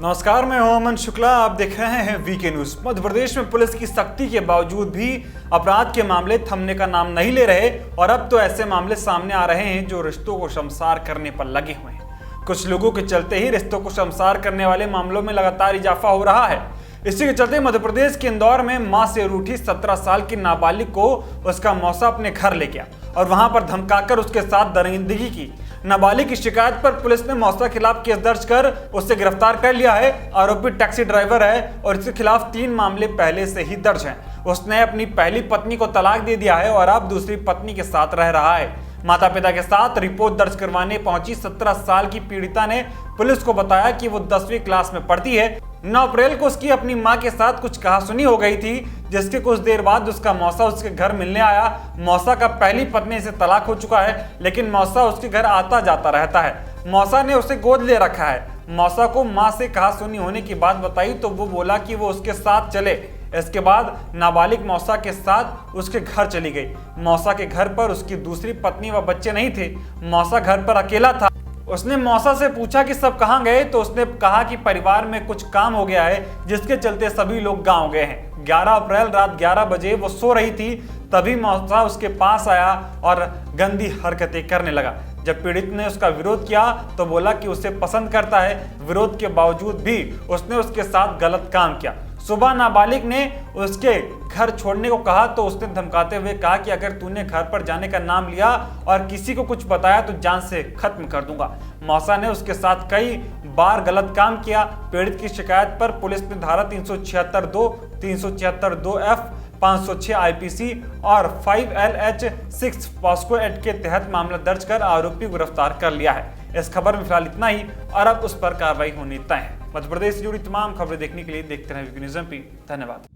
नमस्कार, मैं हूं अमन शुक्ला। आप देख रहे हैं वीके न्यूज। मध्य प्रदेश में पुलिस की सख्ती के बावजूद भी अपराध के मामले थमने का नाम नहीं ले रहे और अब तो ऐसे मामले सामने आ रहे हैं जो रिश्तों को शर्मसार करने पर लगे हुए हैं। कुछ लोगों के चलते ही रिश्तों को शर्मसार करने वाले मामलों में लगातार इजाफा हो रहा है। इसी के चलते मध्य प्रदेश के इंदौर में मां से रूठी 17 साल की नाबालिग को उसका मौसा अपने घर ले गया और वहां पर धमकाकर उसके साथ दरिंदगी की। नाबालिग की शिकायत पर पुलिस ने मौसा के खिलाफ केस दर्ज कर उसे गिरफ्तार कर लिया है। आरोपी टैक्सी ड्राइवर है और इसके खिलाफ 3 मामले पहले से ही दर्ज हैं। उसने अपनी पहली पत्नी को तलाक दे दिया है और अब दूसरी पत्नी के साथ रह रहा है। माता पिता के साथ रिपोर्ट दर्ज करवाने पहुंची 17 साल की पीड़िता ने पुलिस को बताया कि वो 10वीं क्लास में पढ़ती है। 9 अप्रैल को उसकी अपनी मां के साथ कुछ कहासुनी हो गई थी, जिसके कुछ देर बाद उसका मौसा उसके घर मिलने आया। मौसा का पहली पत्नी से तलाक हो चुका है, लेकिन मौसा उसके घर आता जाता रहता है। मौसा ने उसे गोद ले रखा है। मौसा को मां से कहासुनी होने की बात बताई तो वो बोला कि वो उसके साथ चले। इसके बाद नाबालिग मौसा के साथ उसके घर चली गई। मौसा के घर पर उसकी दूसरी पत्नी व बच्चे नहीं थे। मौसा घर पर अकेला था। उसने मौसा से पूछा कि सब कहाँ गए, तो उसने कहा कि परिवार में कुछ काम हो गया है, जिसके चलते सभी लोग गांव गए हैं। 11 अप्रैल रात 11 बजे वो सो रही थी, तभी मौसा उसके पास आया और गंदी हरकतें करने लगा। जब पीड़ित ने उसका विरोध किया तो बोला कि उसे पसंद करता है। विरोध के बावजूद भी उसने उसके साथ गलत काम किया। सुबह नाबालिग ने उसके घर छोड़ने को कहा तो उसने धमकाते हुए कहा कि अगर तूने घर पर जाने का नाम लिया और किसी को कुछ बताया तो जान से खत्म कर दूंगा। मौसा ने उसके साथ कई बार गलत काम किया। पीड़ित की शिकायत पर पुलिस ने धारा 376(2), 376(2)F, 506 IPC और 5LH6 पॉस्को एक्ट के तहत मामला दर्ज कर आरोपी को गिरफ्तार कर लिया है। इस खबर में फिलहाल इतना ही और अब उस पर कार्रवाई होनी तय है। मध्य प्रदेश से जुड़ी तमाम खबरें देखने के लिए देखते रहें वीके न्यूज MP। धन्यवाद।